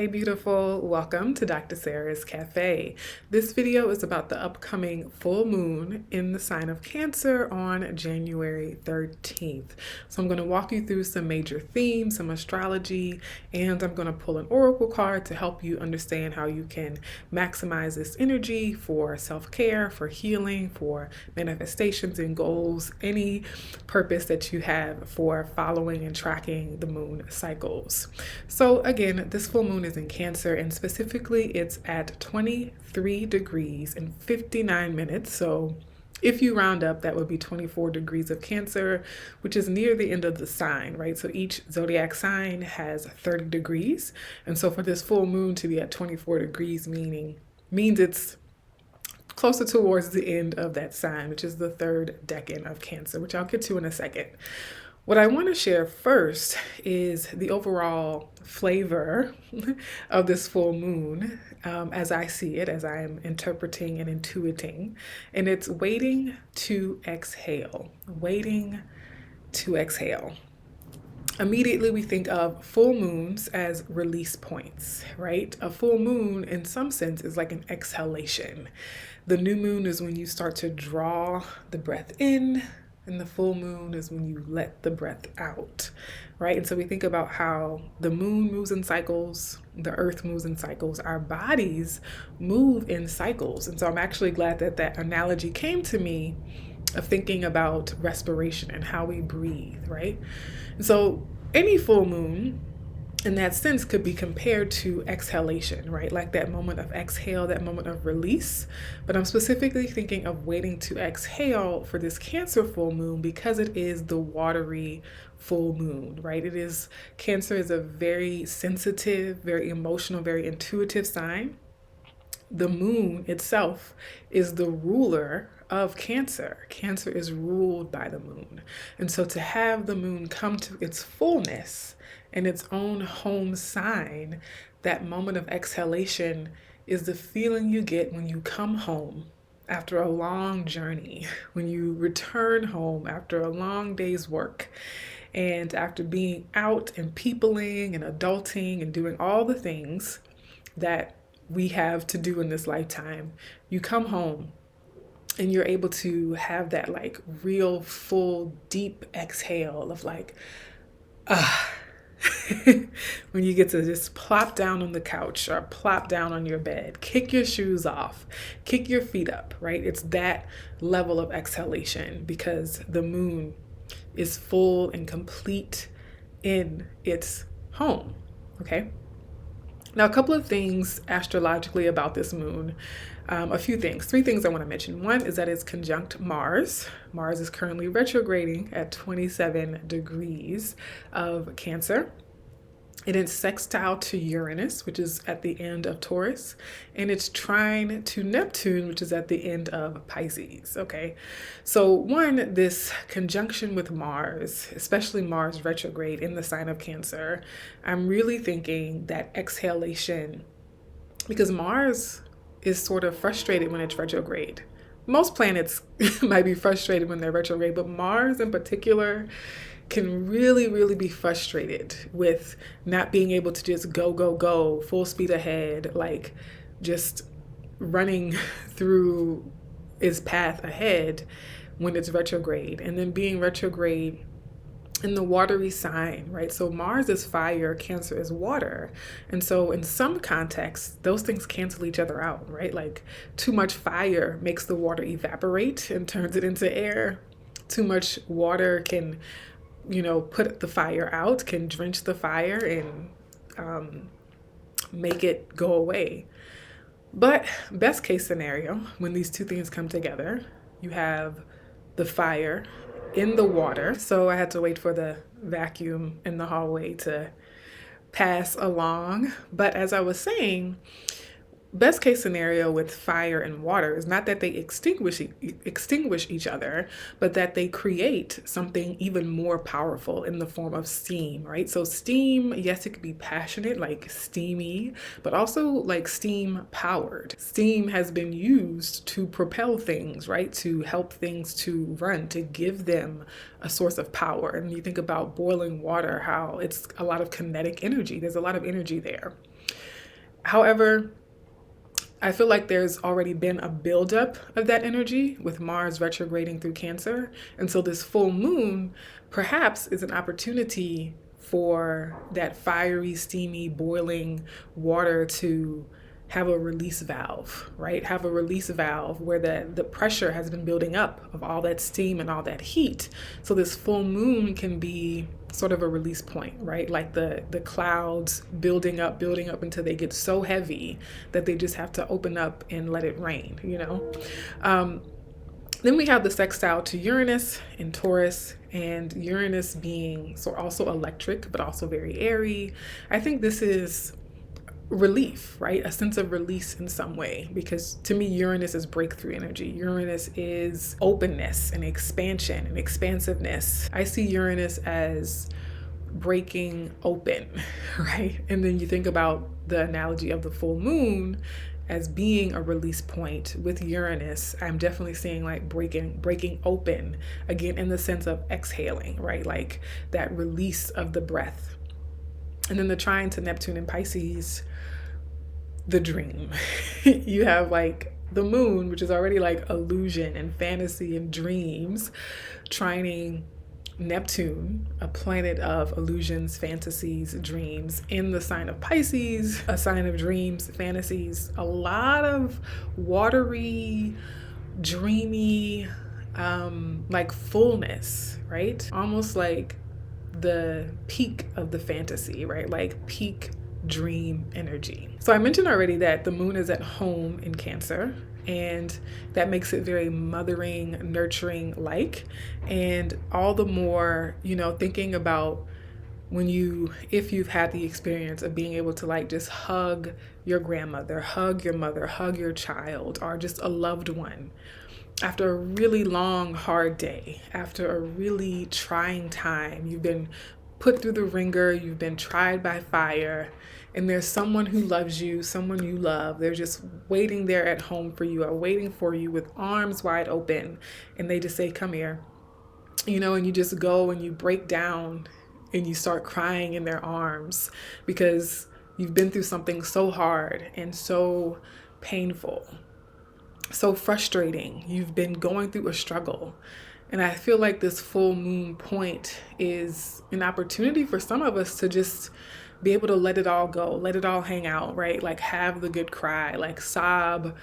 Hey beautiful, welcome to Dr. Sarah's Cafe. This video is about the upcoming full moon in the sign of Cancer on January 13th. So I'm going to walk you through some major themes, some astrology, and I'm going to pull an oracle card to help you understand how you can maximize this energy for self-care, for healing, for manifestations and goals, any purpose that you have for following and tracking the moon cycles. So again, this full moon is in Cancer, and specifically it's at 23 degrees and 59 minutes. So if you round up, that would be 24 degrees of Cancer, which is near the end of the sign, right? So each zodiac sign has 30 degrees. And so for this full moon to be at 24 degrees means it's closer towards the end of that sign, which is the third decan of Cancer, which I'll get to in a second. What I want to share first is the overall flavor of this full moon as I see it, as I am interpreting and intuiting. And it's waiting to exhale, waiting to exhale. Immediately we think of full moons as release points, right? A full moon in some sense is like an exhalation. The new moon is when you start to draw the breath in, and the full moon is when you let the breath out, right? And so we think about how the moon moves in cycles, the earth moves in cycles, our bodies move in cycles. And so I'm actually glad that that analogy came to me of thinking about respiration and how we breathe, right? And so any full moon in that sense could be compared to exhalation, right? Like that moment of exhale, that moment of release. But I'm specifically thinking of waiting to exhale for this Cancer full moon because it is the watery full moon, right? Cancer is a very sensitive, very emotional, very intuitive sign. The moon itself is the ruler of Cancer. Cancer is ruled by the moon. And so to have the moon come to its fullness in its own home sign, that moment of exhalation is the feeling you get when you come home after a long journey, when you return home after a long day's work, and after being out and peopling and adulting and doing all the things that we have to do in this lifetime. You come home and you're able to have that like real full deep exhale of like, ah. When you get to just plop down on the couch or plop down on your bed, kick your shoes off, kick your feet up, right? It's that level of exhalation because the moon is full and complete in its home, okay? Now, a couple of things astrologically about this moon. A few things, three things I want to mention. One is that it's conjunct Mars. Mars is currently retrograding at 27 degrees of Cancer. It is sextile to Uranus, which is at the end of Taurus, and it's trine to Neptune, which is at the end of Pisces, okay? So one, this conjunction with Mars, especially Mars retrograde in the sign of Cancer, I'm really thinking that exhalation, because Mars is sort of frustrated when it's retrograde. Most planets might be frustrated when they're retrograde, but Mars in particular can really, really be frustrated with not being able to just go, full speed ahead, like just running through its path ahead when it's retrograde. And then being retrograde in the watery sign, right? So Mars is fire, Cancer is water. And so in some contexts, those things cancel each other out, right? Like too much fire makes the water evaporate and turns it into air. Too much water can put the fire out, can drench the fire and make it go away. But best case scenario, when these two things come together, you have the fire in the water. So I had to wait for the vacuum in the hallway to pass along. But as I was saying, best case scenario with fire and water is not that they extinguish each other, but that they create something even more powerful in the form of steam, right? So steam, yes, it could be passionate, like steamy, but also like steam powered. Steam has been used to propel things, right? To help things to run, to give them a source of power. And you think about boiling water, how it's a lot of kinetic energy. There's a lot of energy there. However, I feel like there's already been a buildup of that energy with Mars retrograding through Cancer. And so this full moon perhaps is an opportunity for that fiery, steamy, boiling water to have a release valve, right? Have a release valve where the pressure has been building up of all that steam and all that heat. So this full moon can be sort of a release point, right? Like the clouds building up until they get so heavy that they just have to open up and let it rain, you know? Then we have the sextile to Uranus in Taurus, and Uranus being so also electric, but also very airy. I think this is relief, right? A sense of release in some way, because to me, Uranus is breakthrough energy. Uranus is openness and expansion and expansiveness. I see Uranus as breaking open, right? And then you think about the analogy of the full moon as being a release point with Uranus. I'm definitely seeing like breaking open again in the sense of exhaling, right? Like that release of the breath. And then the trine to Neptune and Pisces, the dream. You have like the moon, which is already like illusion and fantasy and dreams, trining Neptune, a planet of illusions, fantasies, dreams, in the sign of Pisces, a sign of dreams, fantasies, a lot of watery, dreamy, like fullness, right? Almost like the peak of the fantasy, right? Like peak dream energy. So I mentioned already that the moon is at home in Cancer, and that makes it very mothering, nurturing like. And all the more, you know, thinking about if you've had the experience of being able to like just hug your grandmother, hug your mother, hug your child, or just a loved one after a really long, hard day, after a really trying time, you've been put through the ringer, you've been tried by fire, and there's someone who loves you, someone you love. They're just waiting there at home for you, or waiting for you with arms wide open, and they just say, come here, you know, and you just go and you break down and you start crying in their arms because you've been through something so hard and so painful, so frustrating. You've been going through a struggle. And I feel like this full moon point is an opportunity for some of us to just be able to let it all go, let it all hang out, right? Like have the good cry, like sob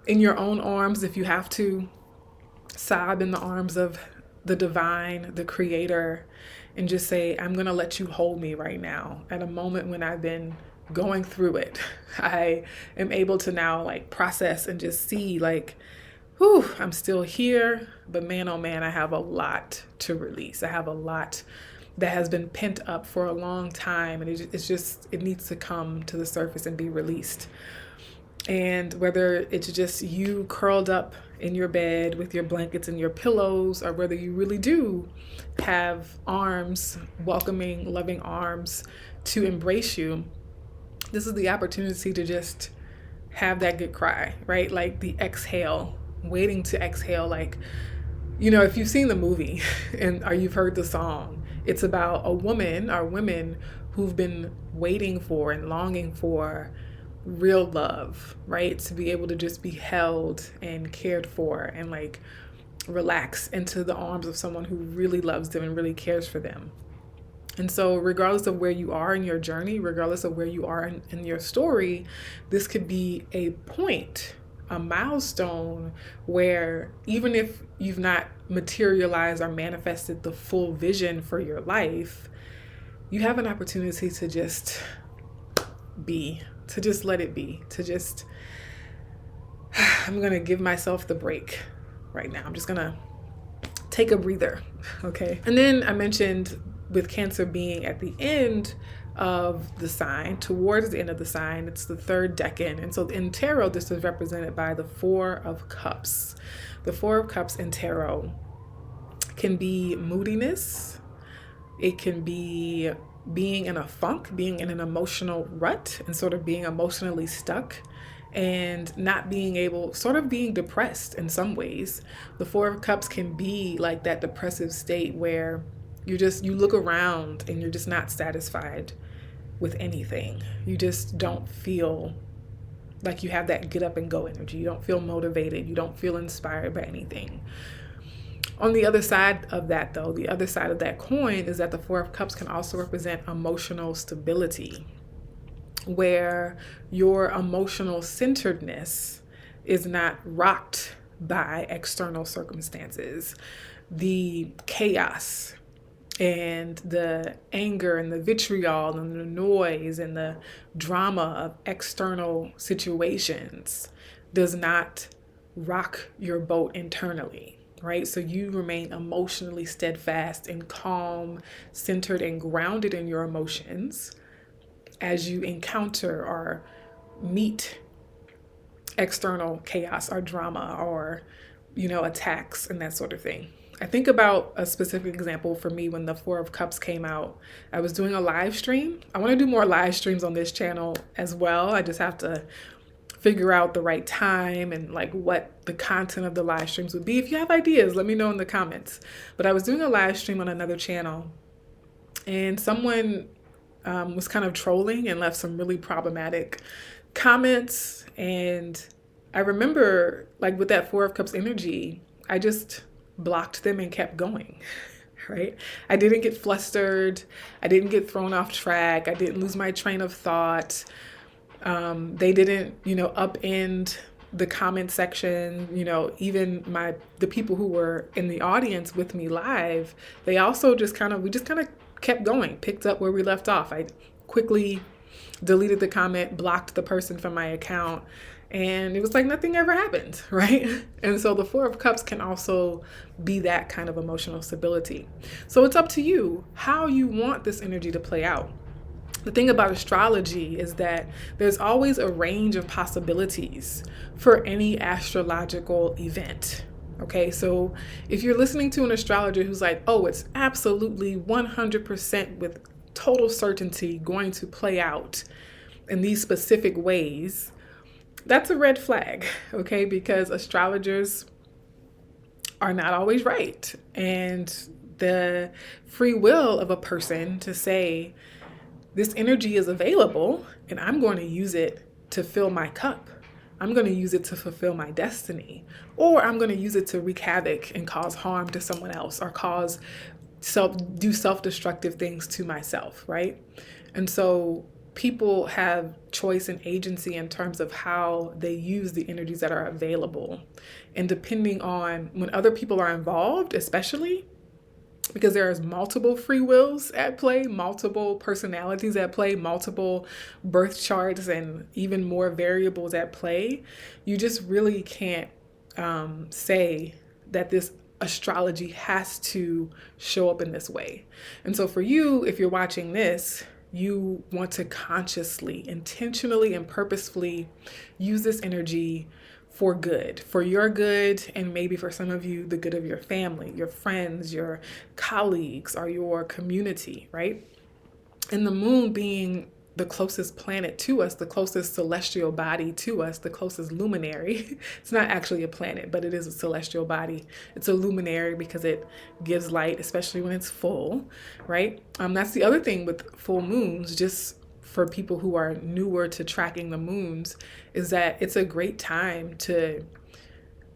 in your own arms if you have to, sob in the arms of the divine, the creator, and just say, I'm going to let you hold me right now at a moment when I've been going through it. I am able to now like process and just see like, whew, I'm still here, but man, oh man, I have a lot to release. I have a lot that has been pent up for a long time, and it needs to come to the surface and be released. And whether it's just you curled up in your bed with your blankets and your pillows, or whether you really do have arms, welcoming, loving arms to embrace you, this is the opportunity to just have that good cry, right? Like the exhale, waiting to exhale. Like, you know, if you've seen the movie or you've heard the song, it's about a woman or women who've been waiting for and longing for real love, right? To be able to just be held and cared for and like relax into the arms of someone who really loves them and really cares for them. And so regardless of where you are in your journey, regardless of where you are in your story, this could be a point, a milestone where even if you've not materialized or manifested the full vision for your life, you have an opportunity to just be, to just let it be, to just, I'm going to give myself the break right now. I'm just going to take a breather. Okay. And then I mentioned with Cancer being at the end of the sign, towards the end of the sign, it's the third decan. And so in tarot, this is represented by the Four of Cups. The Four of Cups in tarot can be moodiness. It can be being in a funk, being in an emotional rut and sort of being emotionally stuck and not being able, sort of being depressed in some ways. The Four of Cups can be like that depressive state where you look around and you're just not satisfied. with anything. You just don't feel like you have that get up and go energy. You don't feel motivated. You don't feel inspired by anything. On the other side of that, though, the other side of that coin is that the Four of Cups can also represent emotional stability, where your emotional centeredness is not rocked by external circumstances. The chaos and the anger and the vitriol and the noise and the drama of external situations does not rock your boat internally, right? So you remain emotionally steadfast and calm, centered and grounded in your emotions as you encounter or meet external chaos or drama or, attacks and that sort of thing. I think about a specific example for me when the Four of Cups came out. I was doing a live stream. I want to do more live streams on this channel as well. I just have to figure out the right time and like what the content of the live streams would be. If you have ideas, let me know in the comments. But I was doing a live stream on another channel, and someone was kind of trolling and left some really problematic comments. And I remember, like, with that Four of Cups energy, I just blocked them and kept going, right? I didn't get flustered. I didn't get thrown off track. I didn't lose my train of thought. They didn't, upend the comment section. Even the people who were in the audience with me live, they also we just kind of kept going, picked up where we left off. I quickly deleted the comment, blocked the person from my account, and it was like nothing ever happened, right? And so the Four of Cups can also be that kind of emotional stability. So it's up to you how you want this energy to play out. The thing about astrology is that there's always a range of possibilities for any astrological event. Okay, so if you're listening to an astrologer who's like, oh, it's absolutely 100% with total certainty going to play out in these specific ways, that's a red flag, okay? Because astrologers are not always right. And the free will of a person to say, this energy is available and I'm going to use it to fill my cup. I'm going to use it to fulfill my destiny, or I'm going to use it to wreak havoc and cause harm to someone else, or do self-destructive things to myself, right? And so people have choice and agency in terms of how they use the energies that are available. And depending on when other people are involved, especially because there's multiple free wills at play, multiple personalities at play, multiple birth charts, and even more variables at play, you just really can't say that this astrology has to show up in this way. And so for you, if you're watching this, you want to consciously, intentionally, and purposefully use this energy for good, for your good, and maybe for some of you, the good of your family, your friends, your colleagues, or your community, right? And the moon being the closest planet to us, the closest celestial body to us, the closest luminary. It's not actually a planet, but it is a celestial body. It's a luminary because it gives light, especially when it's full, right? That's the other thing with full moons, just for people who are newer to tracking the moons, is that it's a great time to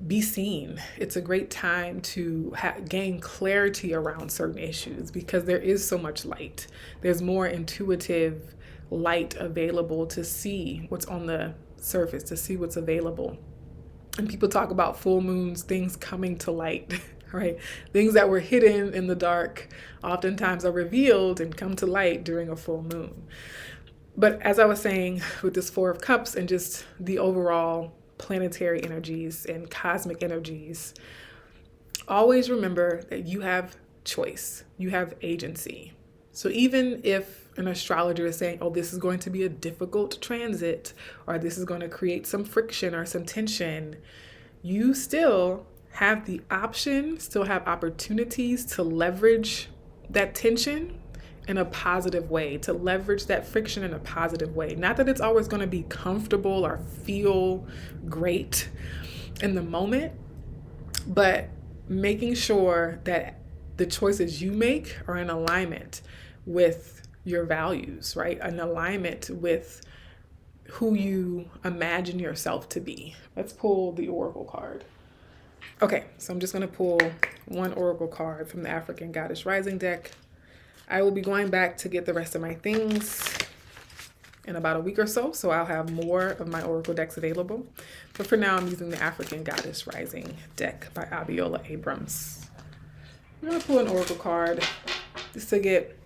be seen. It's a great time to gain clarity around certain issues because there is so much light. There's more intuitive light available to see what's on the surface, to see what's available. And people talk about full moons, things coming to light, right? Things that were hidden in the dark oftentimes are revealed and come to light during a full moon. But as I was saying, with this Four of Cups and just the overall planetary energies and cosmic energies, always remember that you have choice, you have agency. So even if an astrologer is saying, oh, this is going to be a difficult transit, or this is going to create some friction or some tension, you still have the option, still have opportunities to leverage that tension in a positive way, to leverage that friction in a positive way. Not that it's always going to be comfortable or feel great in the moment, but making sure that the choices you make are in alignment with your values, right? An alignment with who you imagine yourself to be. Let's pull the Oracle card. Okay, so I'm just going to pull one Oracle card from the African Goddess Rising deck. I will be going back to get the rest of my things in about a week or so, so I'll have more of my Oracle decks available. But for now, I'm using the African Goddess Rising deck by Abiola Abrams. I'm going to pull an Oracle card just to get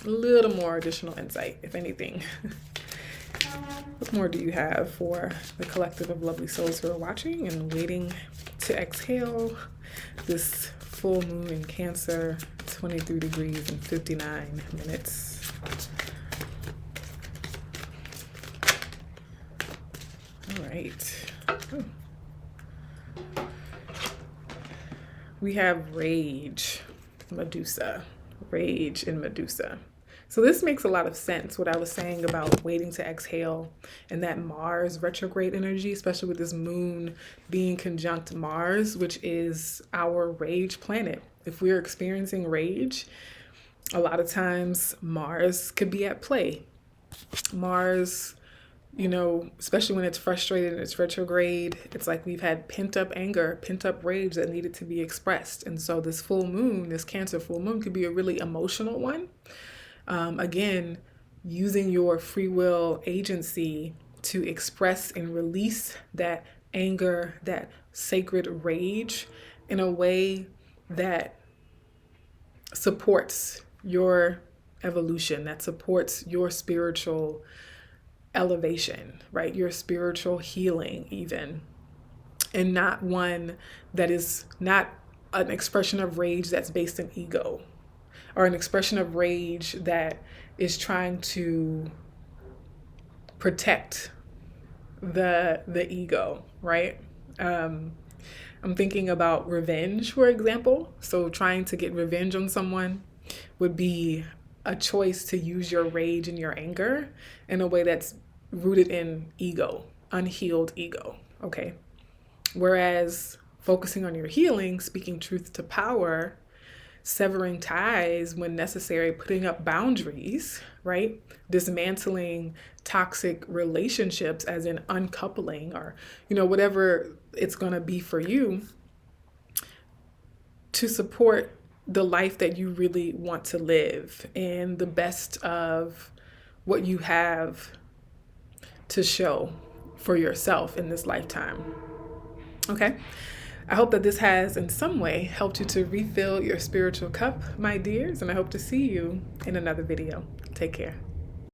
a little more additional insight, if anything. What more do you have for the collective of lovely souls who are watching and waiting to exhale this full moon in Cancer, 23 degrees and 59 minutes? All right. Oh. We have Rage, Medusa. Rage in Medusa. So this makes a lot of sense, what I was saying about waiting to exhale and that Mars retrograde energy, especially with this moon being conjunct Mars, which is our rage planet. If we're experiencing rage, a lot of times Mars could be at play. Mars, you know, especially when it's frustrated and it's retrograde, it's like we've had pent up anger, pent up rage that needed to be expressed. And so this full moon, this Cancer full moon, could be a really emotional one. Again, using your free will agency to express and release that anger, that sacred rage in a way that supports your evolution, that supports your spiritual elevation, right? Your spiritual healing even, and not one that is not an expression of rage that's based in ego, or an expression of rage that is trying to protect the ego, right? I'm thinking about revenge, for example. So trying to get revenge on someone would be a choice to use your rage and your anger in a way that's rooted in ego, unhealed ego, okay? Whereas focusing on your healing, speaking truth to power, severing ties when necessary, putting up boundaries, right? Dismantling toxic relationships, as in uncoupling, or, you know, whatever it's going to be for you to support the life that you really want to live and the best of what you have to show for yourself in this lifetime. Okay? I hope that this has in some way helped you to refill your spiritual cup, my dears, and I hope to see you in another video. Take care.